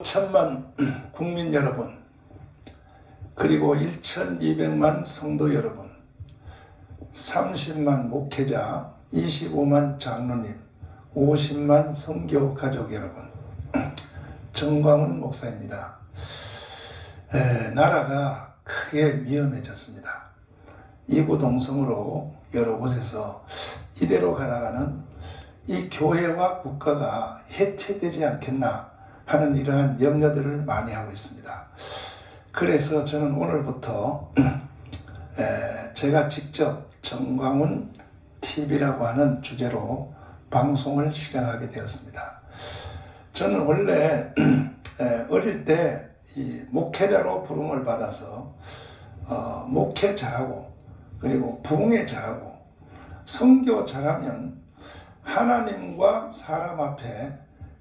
5천만 국민 여러분, 그리고 1,200만 성도 여러분, 30만 목회자, 25만 장로님, 50만 선교 가족 여러분, 정광훈 목사입니다. 나라가 크게 위험해졌습니다. 이구동성으로 여러 곳에서 이대로 가다가는 이 교회와 국가가 해체되지 않겠나 하는 이러한 염려들을 많이 하고 있습니다. 그래서 저는 오늘부터 제가 직접 정광훈 TV라고 하는 주제로 방송을 시작하게 되었습니다. 저는 원래 어릴 때 이 목회자로 부름을 받아서 목회 잘하고 그리고 부흥회 잘하고 선교 잘하면 하나님과 사람 앞에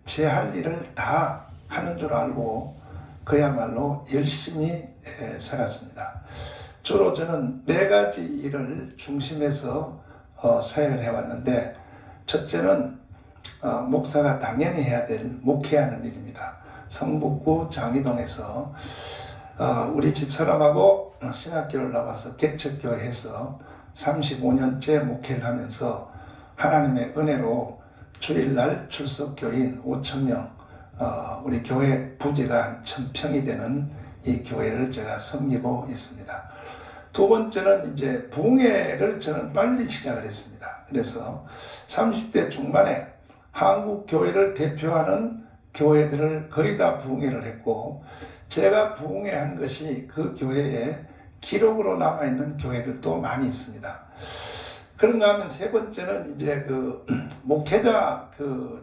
제 할 일을 다 하는 줄 알고 그야말로 열심히 살았습니다. 주로 저는 4가지 일을 중심해서 사역을 해왔는데, 첫째는 목사가 당연히 해야 될 목회하는 일입니다. 성북구 장이동에서 우리 집사람하고 신학교를 나와서 개척교회에서 35년째 목회를 하면서 하나님의 은혜로 주일날 출석교인 5,000명, 우리 교회 부지가 1,000평이 되는 이 교회를 제가 섬기고 있습니다. 두 번째는 이제 부흥회를 저는 빨리 시작을 했습니다. 그래서 30대 중반에 한국 교회를 대표하는 교회들을 거의 다 부흥회를 했고, 제가 부흥회 한 것이 그 교회에 기록으로 남아있는 교회들도 많이 있습니다. 그런가 하면 세 번째는 이제 목회자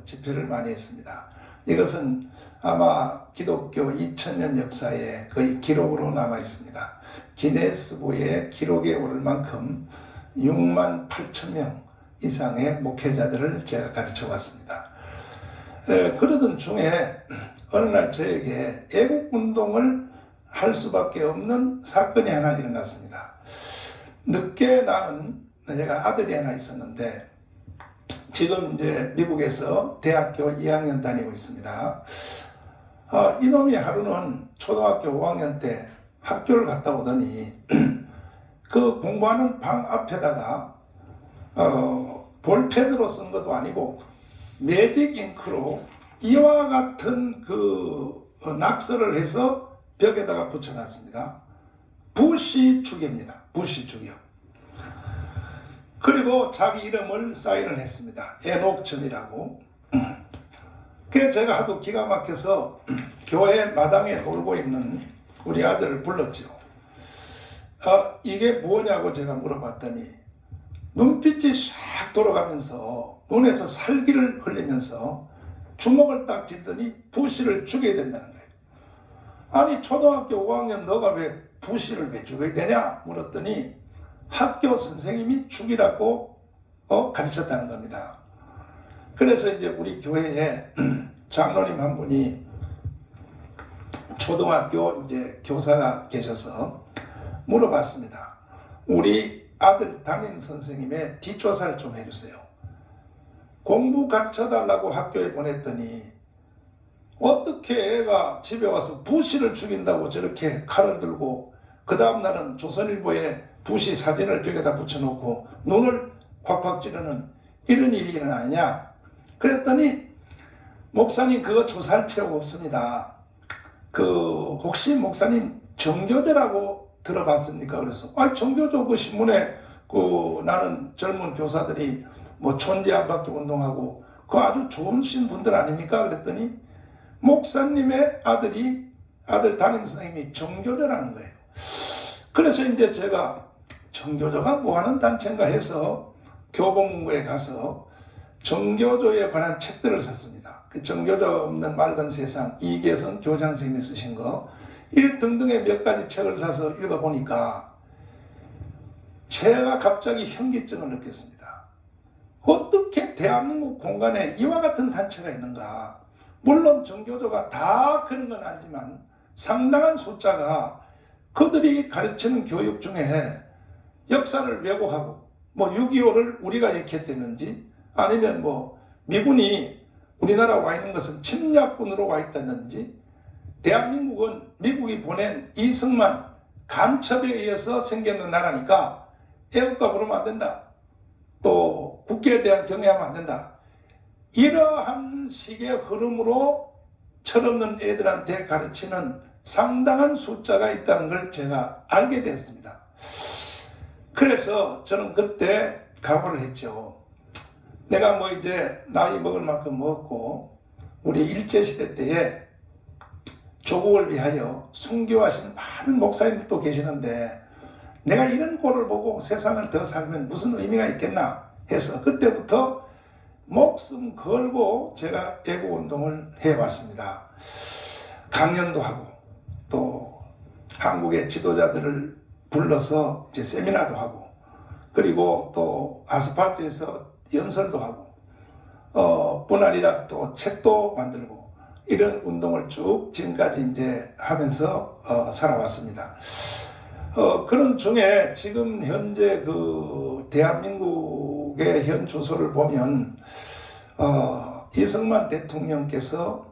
집회를 많이 했습니다. 이것은 아마 기독교 2000년 역사에 거의 기록으로 남아 있습니다. 기네스북의 기록에 오를 만큼 6만 8천 명 이상의 목회자들을 제가 가르쳐 왔습니다. 그러던 중에 어느 날 저에게 애국운동을 할 수밖에 없는 사건이 하나 일어났습니다. 늦게 낳은 제가 아들이 하나 있었는데, 지금 이제 미국에서 대학교 2학년 다니고 있습니다. 이놈이 하루는 초등학교 5학년 때 학교를 갔다 오더니 그 공부하는 방 앞에다가 볼펜으로 쓴 것도 아니고 매직 잉크로 이와 같은 낙서를 해서 벽에다가 붙여놨습니다. 부시 주교입니다. 부시 주교. 그리고 자기 이름을 사인을 했습니다. 에녹전이라고. 그래서 제가 하도 기가 막혀서 교회 마당에 놀고 있는 우리 아들을 불렀죠. 이게 뭐냐고 제가 물어봤더니 눈빛이 싹 돌아가면서 눈에서 살기를 흘리면서 주먹을 딱 쥐더니 부시를 죽여야 된다는 거예요. 아니, 초등학교 5학년 너가 왜 부시를 왜 죽여야 되냐 물었더니 학교 선생님이 죽이라고 가르쳤다는 겁니다. 그래서 이제 우리 교회에 장로님 한 분이 초등학교 이제 교사가 계셔서 물어봤습니다. 우리 아들 담임 선생님의 뒷조사를 좀 해주세요. 공부 가르쳐달라고 학교에 보냈더니 어떻게 애가 집에 와서 부시를 죽인다고 저렇게 칼을 들고 그 다음날은 조선일보에 부시 사진을 벽에다 붙여놓고 눈을 콱콱 찌르는 이런 일이 일어나느냐. 그랬더니 목사님 그거 조사할 필요가 없습니다. 혹시 목사님 정교조라고 들어봤습니까? 그래서 정교조 그 신문에 나는 젊은 교사들이 뭐 촌지 안 받기 운동하고 그 아주 좋으신 분들 아닙니까? 그랬더니 목사님의 아들 담임 선생님이 정교조라는 거예요. 그래서 이제 제가 정교조가 뭐하는 단체인가 해서 교보문고에 가서 정교조에 관한 책들을 샀습니다. 그 정교조 없는 맑은 세상, 이계선 교장 선생님이 쓰신 거, 이 등등의 몇 가지 책을 사서 읽어보니까 제가 갑자기 현기증을 느꼈습니다. 어떻게 대한민국 공간에 이와 같은 단체가 있는가. 물론 정교조가 다 그런 건 아니지만 상당한 숫자가 그들이 가르치는 교육 중에 역사를 왜곡하고 6.25를 우리가 일으켰다든지 아니면 미군이 우리나라 와 있는 것은 침략군으로 와 있다든지 대한민국은 미국이 보낸 이승만 간첩에 의해서 생겼는 나라니까 애국가 부르면 안 된다. 또 국기에 대한 경애하면 안 된다. 이러한 식의 흐름으로 철없는 애들한테 가르치는 상당한 숫자가 있다는 걸 제가 알게 됐습니다. 그래서 저는 그때 각오를 했죠. 내가 뭐 이제 나이 먹을 만큼 먹었고 우리 일제시대 때에 조국을 위하여 순교하신 많은 목사님들도 계시는데 내가 이런 꼴을 보고 세상을 더 살면 무슨 의미가 있겠나 해서 그때부터 목숨 걸고 제가 애국운동을 해왔습니다. 강연도 하고 또 한국의 지도자들을 불러서 이제 세미나도 하고 그리고 또 아스팔트에서 연설도 하고 뿐 아니라 또 책도 만들고 이런 운동을 쭉 지금까지 이제 하면서 살아왔습니다. 그런 중에 지금 현재 그 대한민국의 현 주소를 보면 이승만 대통령께서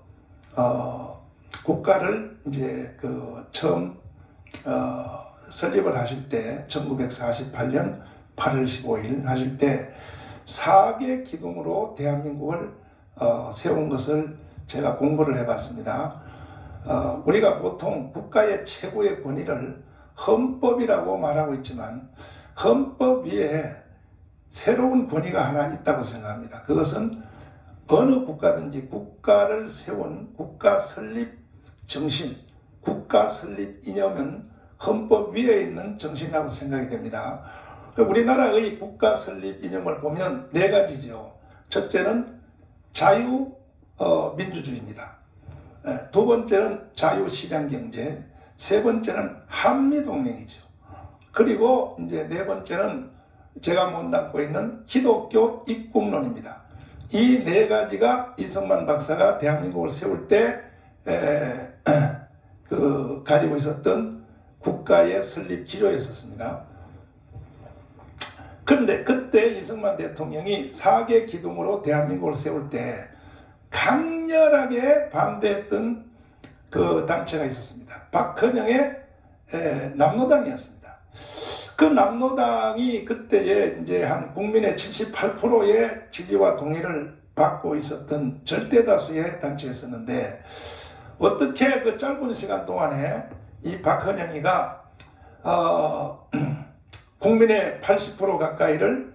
국가를 이제 그 처음 설립을 하실 때 1948년 8월 15일 하실 때 4개 기둥으로 대한민국을 세운 것을 제가 공부를 해봤습니다. 우리가 보통 국가의 최고의 권위를 헌법이라고 말하고 있지만 헌법 위에 새로운 권위가 하나 있다고 생각합니다. 그것은 어느 국가든지 국가를 세운 국가 설립 정신, 국가 설립 이념은 헌법 위에 있는 정신이라고 생각이 됩니다. 우리나라의 국가 설립 이념을 보면 네 가지죠. 첫째는 자유민주주의입니다. 두 번째는 자유시장경제, 세 번째는 한미동맹이죠. 그리고 이제 네 번째는 제가 몸담고 있는 기독교 입국론입니다. 이 네 가지가 이승만 박사가 대한민국을 세울 때 가지고 있었던 국가의 설립 기조였었습니다. 그런데 그때 이승만 대통령이 4개 기둥으로 대한민국을 세울 때 강렬하게 반대했던 그 단체가 있었습니다. 박헌영의 남로당이었습니다. 그 남로당이 그때에 이제 한 국민의 78%의 지지와 동의를 받고 있었던 절대다수의 단체였었는데 어떻게 그 짧은 시간 동안에 이 박헌영이가 국민의 80% 가까이를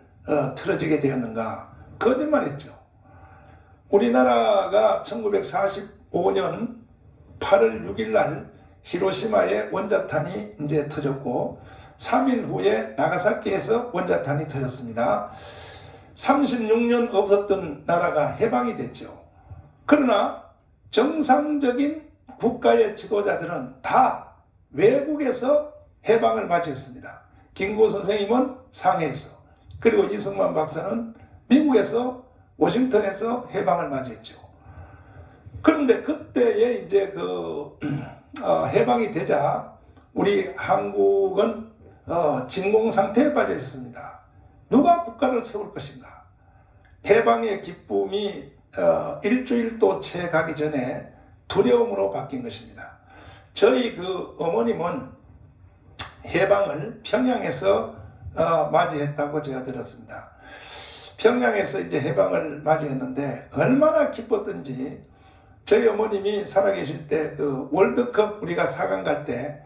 틀어지게 되었는가? 거짓말했죠. 우리나라가 1945년 8월 6일 날 히로시마에 원자탄이 이제 터졌고 3일 후에 나가사키에서 원자탄이 터졌습니다. 36년 없었던 나라가 해방이 됐죠. 그러나 정상적인 국가의 지도자들은 다 외국에서 해방을 맞이했습니다. 김구 선생님은 상해에서, 그리고 이승만 박사는 미국에서 워싱턴에서 해방을 맞이했죠. 그런데 그때에 이제 해방이 되자 우리 한국은 진공 상태에 빠져 있었습니다. 누가 국가를 세울 것인가? 해방의 기쁨이 일주일도 채 가기 전에 두려움으로 바뀐 것입니다. 저희 그 어머님은 해방을 평양에서 맞이했다고 제가 들었습니다. 평양에서 이제 해방을 맞이했는데 얼마나 기뻤던지 저희 어머님이 살아계실 때 그 월드컵 우리가 4강 갈 때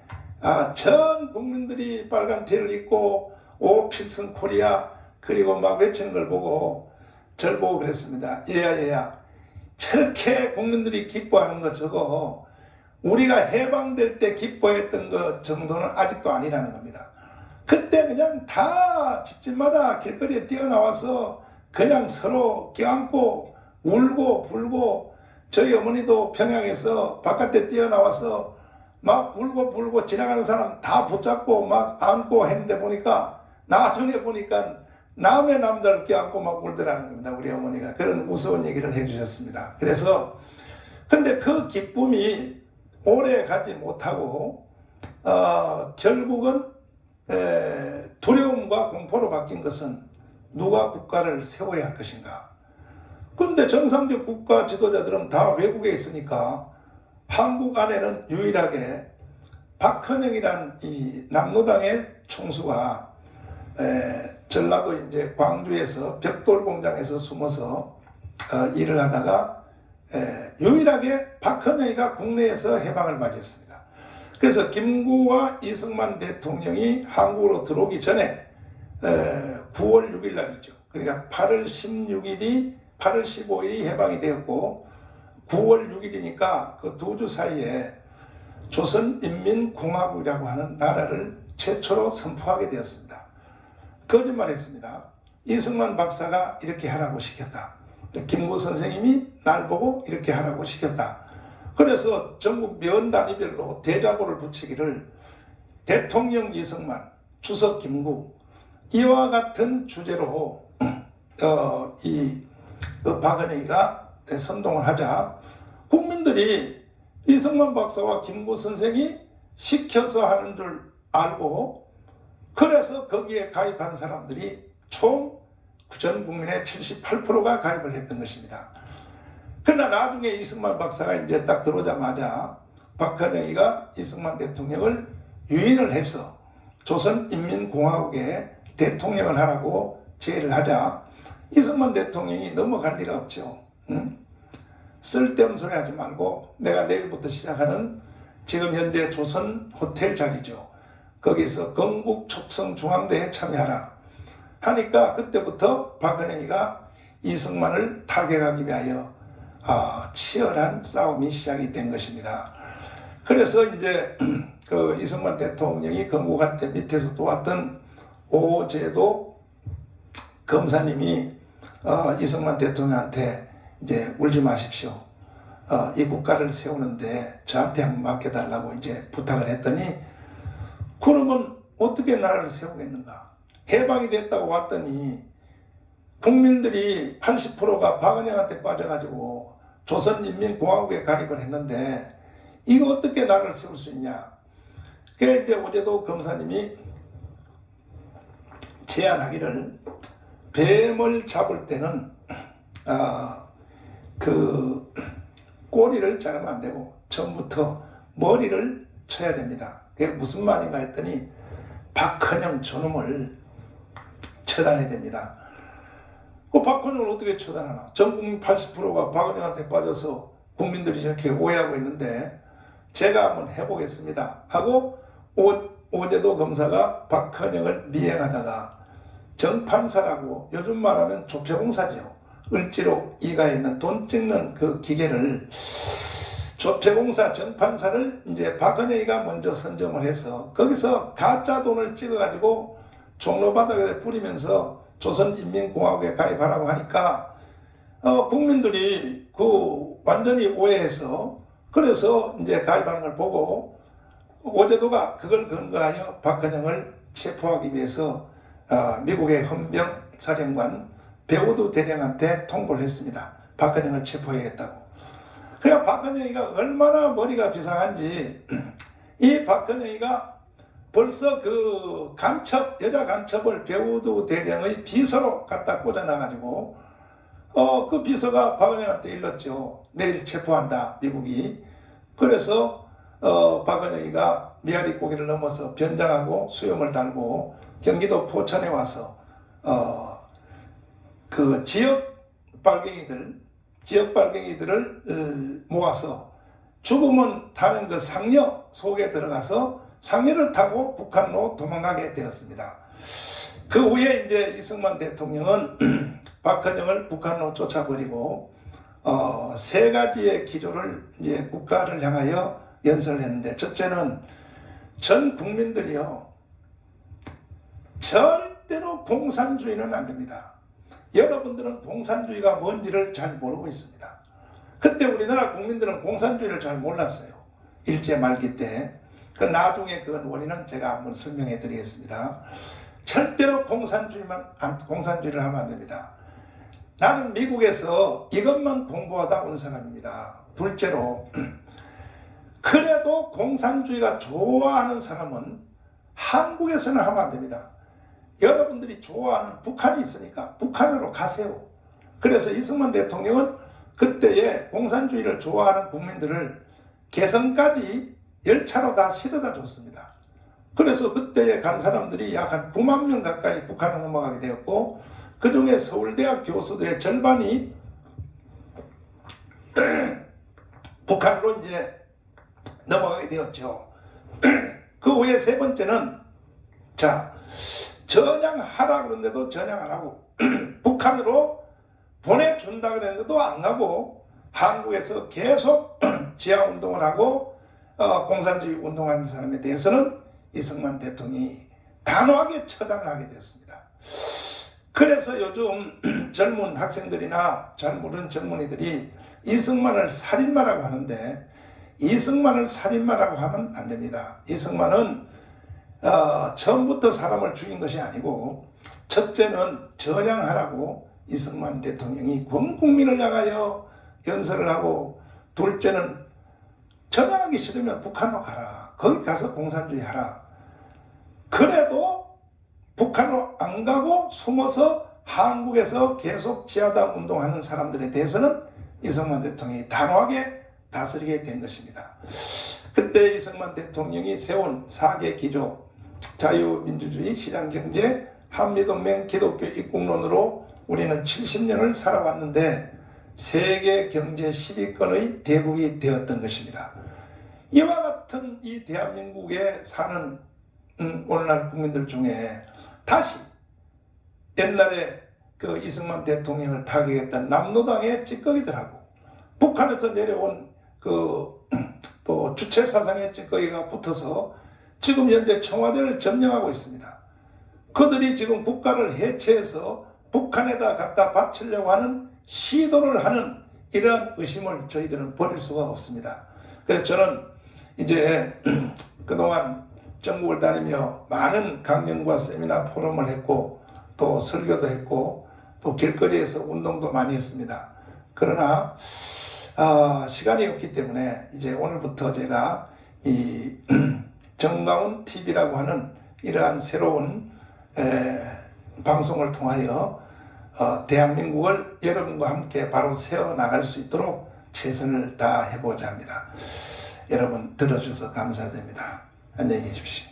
전 국민들이 빨간 티를 입고 오 필승 코리아 그리고 막 외치는 걸 보고 절 보고 그랬습니다. 얘야 저렇게 국민들이 기뻐하는 거 저거 우리가 해방될 때 기뻐했던 것 정도는 아직도 아니라는 겁니다. 그때 그냥 다 집집마다 길거리에 뛰어나와서 그냥 서로 껴안고 울고 불고 저희 어머니도 평양에서 바깥에 뛰어나와서 막 울고 불고 지나가는 사람 다 붙잡고 막 안고 했는데 보니까 나중에 보니까 남의 남자를 껴안고 막 울더라는 겁니다. 우리 어머니가 그런 우스운 얘기를 해주셨습니다. 그래서 근데 그 기쁨이 오래 가지 못하고 결국은 두려움과 공포로 바뀐 것은 누가 국가를 세워야 할 것인가. 그런데 정상적 국가 지도자들은 다 외국에 있으니까 한국 안에는 유일하게 박헌영이란 이 남로당의 총수가 전라도 이제 광주에서 벽돌 공장에서 숨어서 일을 하다가 유일하게 박헌영이가 국내에서 해방을 맞이했습니다. 그래서 김구와 이승만 대통령이 한국으로 들어오기 전에 9월 6일 날이죠. 그러니까 8월 16일이 8월 15일이 해방이 되었고 9월 6일이니까 그 두 주 사이에 조선인민공화국이라고 하는 나라를 최초로 선포하게 되었습니다. 거짓말했습니다. 이승만 박사가 이렇게 하라고 시켰다. 김구 선생님이 날 보고 이렇게 하라고 시켰다. 그래서 전국 면 단위별로 대자보를 붙이기를 대통령 이승만, 주석 김구 이와 같은 주제로 박헌영이가 선동을 하자 국민들이 이승만 박사와 김구 선생이 시켜서 하는 줄 알고 그래서 거기에 가입한 사람들이 총 전 국민의 78%가 가입을 했던 것입니다. 그러나 나중에 이승만 박사가 이제 딱 들어오자마자 박헌영이가 이승만 대통령을 유인을 해서 조선인민공화국의 대통령을 하라고 제의를 하자 이승만 대통령이 넘어갈 리가 없죠. 쓸데없는 소리 하지 말고 내가 내일부터 시작하는 지금 현재 조선 호텔 자리죠. 거기서 건국 촉성 중앙대에 참여하라 하니까 그때부터 박헌영이가 이승만을 타격하기 위하여 치열한 싸움이 시작이 된 것입니다. 그래서 이제 그 이승만 대통령이 건국할 때 밑에서 도왔던 오제도 검사님이 이승만 대통령한테 이제 울지 마십시오. 이 국가를 세우는데 저한테 한번 맡겨달라고 이제 부탁을 했더니 그러면 어떻게 나라를 세우겠는가? 해방이 됐다고 왔더니 국민들이 80%가 박헌영한테 빠져가지고 조선인민공화국에 가입을 했는데 이거 어떻게 나라를 세울 수 있냐? 그래서 이제 오제도 검사님이 제안하기를 뱀을 잡을 때는 그 꼬리를 자르면 안 되고 처음부터 머리를 쳐야 됩니다. 그게 무슨 말인가 했더니 박헌영 저놈을 처단해야 됩니다. 그 박헌영을 어떻게 처단하나? 전 국민 80%가 박헌영한테 빠져서 국민들이 이렇게 오해하고 있는데 제가 한번 해보겠습니다 하고 오제도 검사가 박헌영을 미행하다가 정판사라고 요즘 말하면 조폐공사죠. 을지로 이가에 있는 돈 찍는 그 기계를 조폐공사 정판사를 이제 박헌영이가 먼저 선정을 해서 거기서 가짜 돈을 찍어가지고 종로바닥에 뿌리면서 조선인민공화국에 가입하라고 하니까 국민들이 그 완전히 오해해서 그래서 이제 가입하는 걸 보고 오제도가 그걸 근거하여 박헌영을 체포하기 위해서 미국의 헌병사령관 배우두 대령한테 통보를 했습니다. 박헌영을 체포해야겠다고. 그러니까 박헌영이가 얼마나 머리가 비상한지 이 박헌영이가 벌써 그 간첩, 여자 간첩을 배우두 대령의 비서로 갖다 꽂아놔가지고 그 비서가 박헌영한테 일렀죠. 내일 체포한다 미국이. 그래서 박헌영이가 미아리 고개를 넘어서 변장하고 수염을 달고 경기도 포천에 와서 그 지역 빨갱이들을 모아서 죽음은 타는 그 상여 속에 들어가서 상여를 타고 북한으로 도망가게 되었습니다. 그 후에 이제 이승만 대통령은 박헌영을 북한으로 쫓아버리고 세 가지의 기조를 이제 국가를 향하여 연설을 했는데 첫째는 전 국민들이요 절대로 공산주의는 안 됩니다. 여러분들은 공산주의가 뭔지를 잘 모르고 있습니다. 그때 우리나라 국민들은 공산주의를 잘 몰랐어요. 일제 말기 때. 그 나중에 그 원인은 제가 한번 설명해 드리겠습니다. 절대로 공산주의를 하면 안 됩니다. 나는 미국에서 이것만 공부하다 온 사람입니다. 둘째로 그래도 공산주의가 좋아하는 사람은 한국에서는 하면 안 됩니다. 여러분들이 좋아하는 북한이 있으니까 북한으로 가세요. 그래서 이승만 대통령은 그때의 공산주의를 좋아하는 국민들을 개성까지 열차로 다 실어다 줬습니다. 그래서 그때 간 사람들이 약 한 9만 명 가까이 북한으로 넘어가게 되었고, 그 중에 서울대학 교수들의 절반이 북한으로 이제 넘어가게 되었죠. 그 후에 세 번째는, 자, 전향하라 그랬는데도 전향 안 하고, 북한으로 보내준다 그랬는데도 안 가고, 한국에서 계속 지하운동을 하고, 공산주의 운동하는 사람에 대해서는 이승만 대통령이 단호하게 처단을 하게 됐습니다. 그래서 요즘 젊은 학생들이나 잘 모르는 젊은이들이 이승만을 살인마라고 하는데, 이승만을 살인마라고 하면 안 됩니다. 이승만은 처음부터 사람을 죽인 것이 아니고, 첫째는 전향하라고 이승만 대통령이 전 국민을 향하여 연설을 하고, 둘째는 전향하기 싫으면 북한으로 가라. 거기 가서 공산주의 하라. 그래도 북한으로 안 가고 숨어서 한국에서 계속 지하당 운동하는 사람들에 대해서는 이승만 대통령이 단호하게 다스리게 된 것입니다. 그때 이승만 대통령이 세운 4개 기조, 자유민주주의, 시장경제, 한미동맹, 기독교 입국론으로 우리는 70년을 살아왔는데 세계 경제 10위권의 대국이 되었던 것입니다. 이와 같은 이 대한민국에 사는 오늘날 국민들 중에 다시 옛날에 그 이승만 대통령을 타격했던 남로당의 찌꺼기들하고 북한에서 내려온 그 또 주체 사상의 찌꺼기가 붙어서 지금 현재 청와대를 점령하고 있습니다. 그들이 지금 국가를 해체해서 북한에다 갖다 바치려고 하는 시도를 하는 이러한 의심을 저희들은 버릴 수가 없습니다. 그래서 저는 이제 그동안 전국을 다니며 많은 강연과 세미나 포럼을 했고, 또 설교도 했고, 또 길거리에서 운동도 많이 했습니다. 그러나 시간이 없기 때문에 이제 오늘부터 제가 이 정가운 TV라고 하는 이러한 새로운 방송을 통하여 대한민국을 여러분과 함께 바로 세워나갈 수 있도록 최선을 다해보자 합니다. 여러분 들어주셔서 감사드립니다. 안녕히 계십시오.